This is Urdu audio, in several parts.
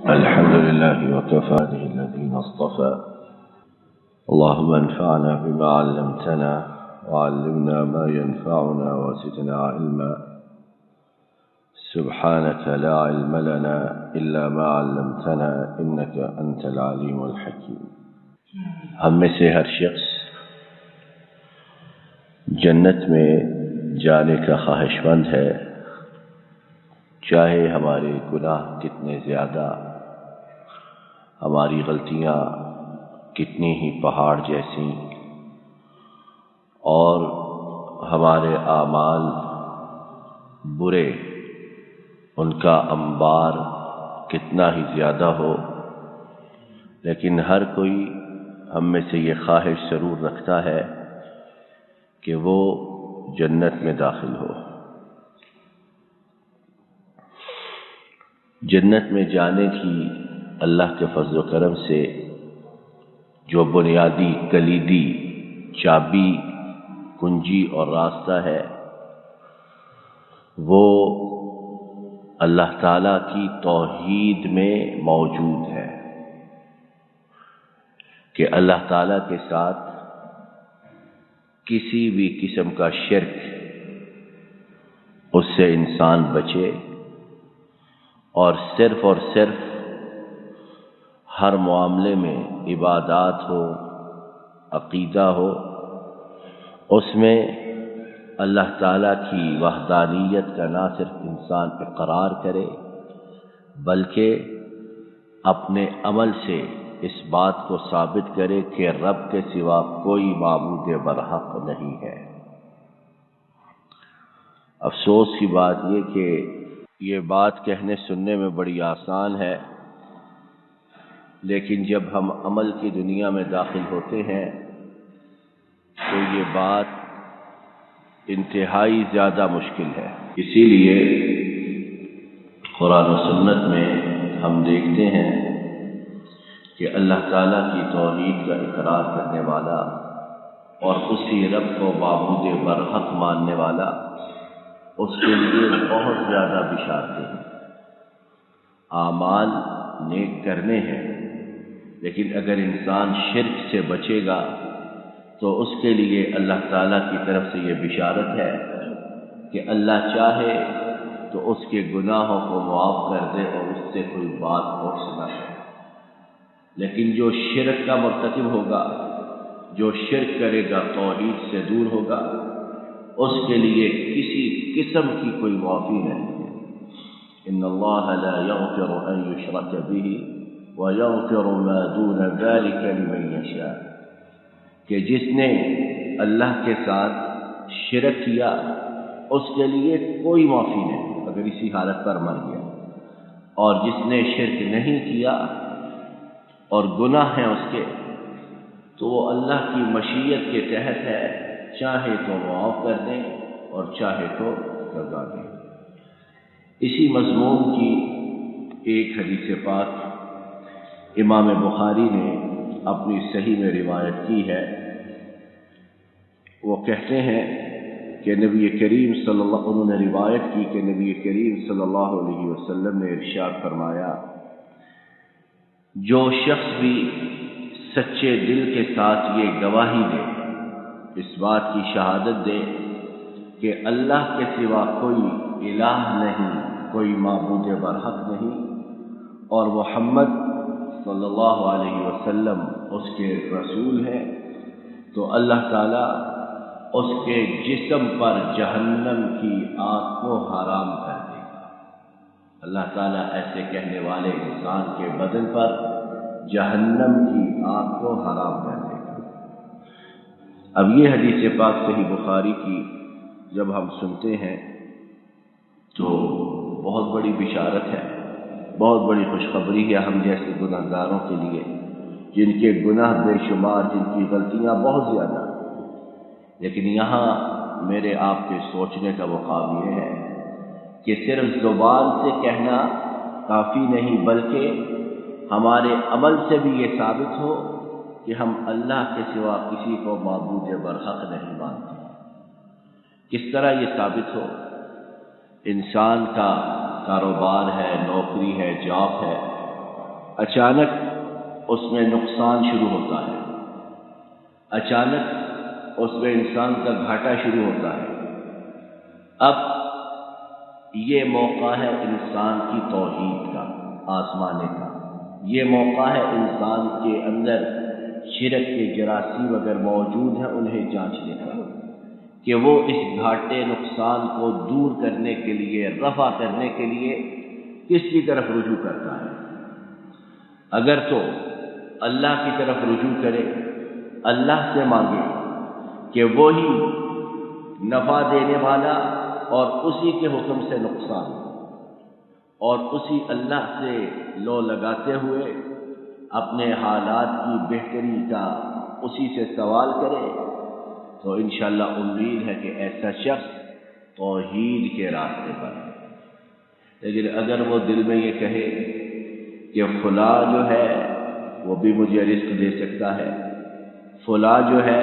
الحمد لله وكفى به الذين اصطفى. اللهم انفعنا بما علمتنا وعلمنا ما ينفعنا وزدنا علما. سبحانك لا علم لنا إلا ما علمتنا إنك أنت العليم الحكيم. ہم میں سے ہر شخص جنت میں جانے کا خواہشمند ہے، چاہے ہمارے گناہ کتنے زیادہ، ہماری غلطیاں کتنی ہی پہاڑ جیسی، اور ہمارے اعمال برے ان کا انبار کتنا ہی زیادہ ہو، لیکن ہر کوئی ہم میں سے یہ خواہش ضرور رکھتا ہے کہ وہ جنت میں داخل ہو. جنت میں جانے کی اللہ کے فضل و کرم سے جو بنیادی کلیدی چابی کنجی اور راستہ ہے، وہ اللہ تعالیٰ کی توحید میں موجود ہے کہ اللہ تعالیٰ کے ساتھ کسی بھی قسم کا شرک اس سے انسان بچے، اور صرف ہر معاملے میں عبادات ہو، عقیدہ ہو، اس میں اللہ تعالیٰ کی وحدانیت کا نہ صرف انسان اقرار کرے بلکہ اپنے عمل سے اس بات کو ثابت کرے کہ رب کے سوا کوئی معبود برحق نہیں ہے. افسوس کی بات یہ کہ یہ بات کہنے سننے میں بڑی آسان ہے، لیکن جب ہم عمل کی دنیا میں داخل ہوتے ہیں تو یہ بات انتہائی زیادہ مشکل ہے. اسی لیے قرآن و سنت میں ہم دیکھتے ہیں کہ اللہ تعالیٰ کی توحید کا اقرار کرنے والا اور اسی رب کو معبود برحق ماننے والا، اس کے لیے بہت زیادہ بشارتیں ہیں. اعمال نیک کرنے ہیں، لیکن اگر انسان شرک سے بچے گا تو اس کے لیے اللہ تعالیٰ کی طرف سے یہ بشارت ہے کہ اللہ چاہے تو اس کے گناہوں کو معاف کر دے اور اس سے کوئی بات پوچھ نہ کرے. لیکن جو شرک کا مرتکب ہوگا، جو شرک کرے گا، توحید سے دور ہوگا، اس کے لیے کسی قسم کی کوئی معافی نہیں ہے. ان اللہ لا یغفر ان یشرک به ویغفر ما دون ذلك لمن یشاء، کہ جس نے اللہ کے ساتھ شرک کیا اس کے لیے کوئی معافی نہیں اگر اسی حالت پر مر گیا، اور جس نے شرک نہیں کیا اور گناہ ہیں اس کے، تو وہ اللہ کی مشیت کے تحت ہے، چاہے تو معاف کر دیں اور چاہے تو سزا دیں. اسی مضمون کی ایک حدیث پاک امام بخاری نے اپنی صحیح میں روایت کی ہے. وہ کہتے ہیں کہ نبی کریم صلی اللہ انہوں نے روایت کی کہ نبی کریم صلی اللہ علیہ وسلم نے ارشاد فرمایا، جو شخص بھی سچے دل کے ساتھ یہ گواہی دے، اس بات کی شہادت دے کہ اللہ کے سوا کوئی الہ نہیں، کوئی معبود برحق نہیں، اور محمد صلی اللہ علیہ وسلم اس کے رسول ہیں، تو اللہ تعالیٰ اس کے جسم پر جہنم کی آگ کو حرام کر دے گا. اللہ تعالیٰ ایسے کہنے والے انسان کے بدن پر جہنم کی آگ کو حرام کر دے گا. اب یہ حدیث پاک صحیح بخاری کی جب ہم سنتے ہیں تو بہت بڑی بشارت ہے، بہت بڑی خوشخبری ہے ہم جیسے گناہگاروں کے لیے، جن کے گناہ بے شمار، جن کی غلطیاں بہت زیادہ. لیکن یہاں میرے آپ کے سوچنے کا مقام یہ ہے کہ صرف زبان سے کہنا کافی نہیں، بلکہ ہمارے عمل سے بھی یہ ثابت ہو کہ ہم اللہ کے سوا کسی کو معبود برحق نہیں مانتے. کس طرح یہ ثابت ہو؟ انسان کا کاروبار ہے، نوکری ہے، جاب ہے، اچانک اس میں نقصان شروع ہوتا ہے، اچانک اس میں انسان کا گھاٹا شروع ہوتا ہے۔ اب یہ موقع ہے انسان کی توحید کا آزمانے کا، یہ موقع ہے انسان کے اندر شرک کے جراثیم اگر موجود ہیں انہیں جانچنے کا، کہ وہ اس گھاٹے نقصان کو دور کرنے کے لیے، رفع کرنے کے لیے کس کی طرف رجوع کرتا ہے۔ اگر تو اللہ کی طرف رجوع کرے، اللہ سے مانگے کہ وہی نفع دینے والا اور اسی کے حکم سے نقصان، اور اسی اللہ سے لو لگاتے ہوئے اپنے حالات کی بہتری کا اسی سے سوال کرے، تو انشاءاللہ امید ہے کہ ایسا شخص توحید کے راستے پر ہے۔ لیکن اگر وہ دل میں یہ کہے کہ فلاں جو ہے وہ بھی مجھے رزق دے سکتا ہے، فلاں جو ہے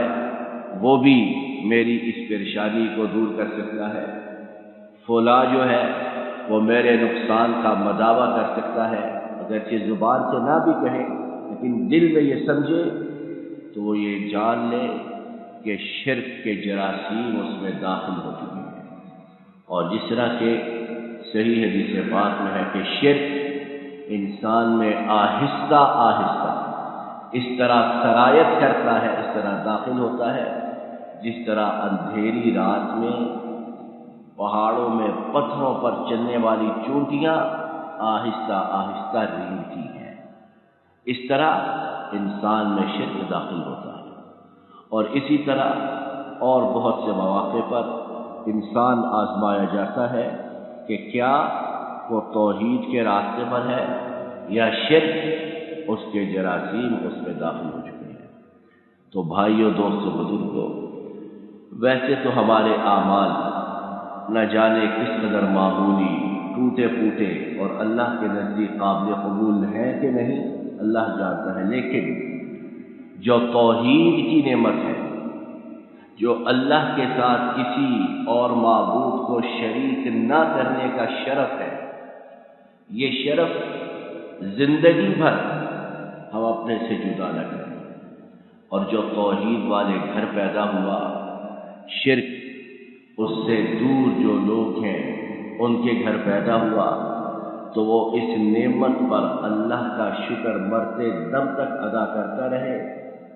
وہ بھی میری اس پریشانی کو دور کر سکتا ہے، فلاں جو ہے وہ میرے نقصان کا مداوع کر سکتا ہے، اگرچہ زبان سے نہ بھی کہے لیکن دل میں یہ سمجھے، تو وہ یہ جان لے کہ شرک کے جراثیم اس میں داخل ہو چکے ہیں۔ اور جس طرح کہ صحیح حدیث پاک میں ہے کہ شرک انسان میں آہستہ آہستہ اس طرح سرایت کرتا ہے، اس طرح داخل ہوتا ہے، جس طرح اندھیری رات میں پہاڑوں میں پتھروں پر چلنے والی چونٹیاں آہستہ آہستہ رینگتی ہیں، اس طرح انسان میں شرک داخل ہوتا ہے۔ اور اسی طرح اور بہت سے مواقع پر انسان آزمایا جاتا ہے کہ کیا وہ توحید کے راستے پر ہے یا شرک اس کے جراثیم اس میں داخل ہو چکے ہیں۔ تو بھائیوں، دوستوں، بزرگوں، ویسے تو ہمارے اعمال نہ جانے کس قدر معمولی، ٹوٹے پھوٹے اور اللہ کے نزدیک قابل قبول ہے کہ نہیں اللہ جانتا ہے، لیکن جو توحید کی نعمت ہے، جو اللہ کے ساتھ کسی اور معبود کو شریک نہ کرنے کا شرف ہے، یہ شرف زندگی بھر ہم اپنے سے جدا نہ کریں۔ اور جو توحید والے گھر پیدا ہوا، شرک اس سے دور جو لوگ ہیں ان کے گھر پیدا ہوا، تو وہ اس نعمت پر اللہ کا شکر مرتے دم تک ادا کرتا رہے۔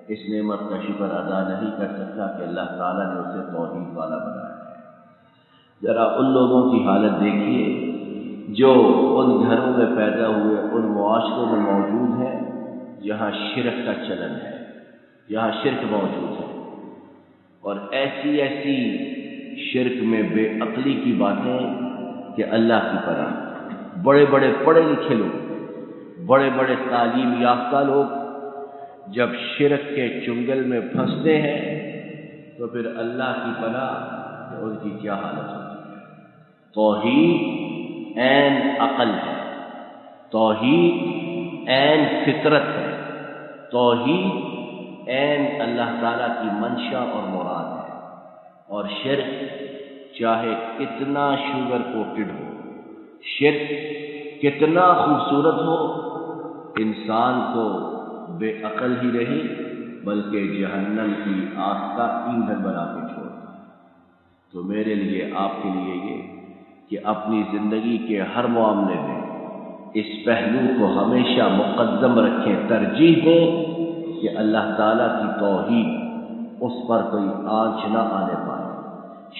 اس نعمت کا شکر ادا نہیں کر سکتا کہ اللہ تعالیٰ نے اسے توحید والا بنایا ہے۔ ذرا ان لوگوں کی حالت دیکھیے جو ان گھروں میں پیدا ہوئے، ان معاشروں میں موجود ہیں جہاں شرک کا چلن ہے، جہاں شرک موجود ہے، اور ایسی ایسی شرک میں بے عقلی کی باتیں کہ اللہ کی پناہ۔ بڑے بڑے پڑھے لکھے لوگ، بڑے بڑے تعلیم یافتہ لوگ جب شرک کے چنگل میں پھنستے ہیں تو پھر اللہ کی پناہ کہ ان کی کیا حالت ہوتی ہے۔ توحید عین عقل ہے، توحید عین فطرت ہے، توحید عین اللہ تعالیٰ کی منشا اور مراد ہے۔ اور شرک چاہے کتنا شوگر کوٹڈ ہو، شرک کتنا خوبصورت ہو، انسان کو بے عقل ہی نہیں بلکہ جہنم کی آگ کا ایندھن بنا کے چھوڑتا ہے۔ تو میرے لیے، آپ کے لیے یہ کہ اپنی زندگی کے ہر معاملے میں اس پہلو کو ہمیشہ مقدم رکھیں، ترجیح دیں کہ اللہ تعالیٰ کی توحید اس پر کوئی آنچ نہ آنے پائے،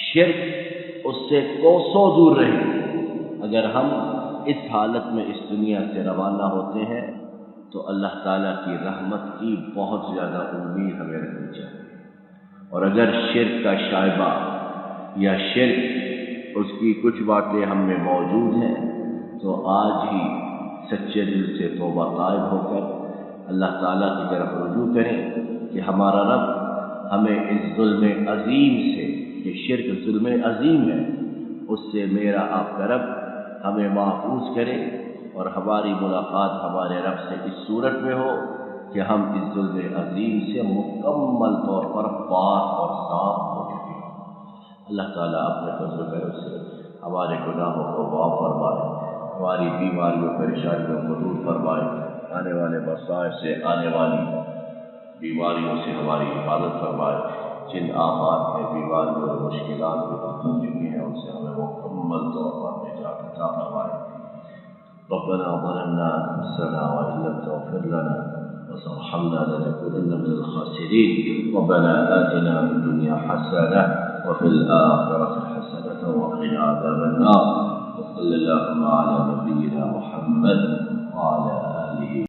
شرک اس سے کوسوں دور رہے۔ اگر ہم اس حالت میں اس دنیا سے روانہ ہوتے ہیں تو اللہ تعالیٰ کی رحمت کی بہت زیادہ امید ہمیں رکھنی چاہیے۔ اور اگر شرک کا شائبہ یا شرک اس کی کچھ باتیں ہم میں موجود ہیں تو آج ہی سچے دل سے توبہ طائب ہو کر اللہ تعالیٰ کی طرف رجوع کریں کہ ہمارا رب ہمیں اس ظلم عظیم سے، کہ شرک ظلم عظیم ہے، اس سے میرا آپ کا رب ہمیں محفوظ کرے اور ہماری ملاقات ہمارے رب سے اس صورت میں ہو کہ ہم اس ظلم عظیم سے مکمل طور پر پاک اور صاف ہو چکے ہیں۔ اللہ تعالیٰ اپنے فضل و کرم سے ہمارے گناہوں کو معاف فرمائے، ہماری بیماریوں پریشانیوں کو دور فرمائے، آنے والے مسائل سے، آنے والی بیماریوں سے ہماری حفاظت فرمائے، جن آفات میں بیماریوں اور مشکلات میں پھنس چکے ہیں ان سے ہمیں مکمل طور پر نجات عطا فرمائے۔ ربنا ظلمنا أنفسنا وإن لم تغفر لنا وترحمنا لنكونن من الخاسرين، ربنا آتنا في الدنيا حسنة وفي الآخرة حسنة وقنا عذاب النار، وصل اللهم على نبينا محمد وعلى آله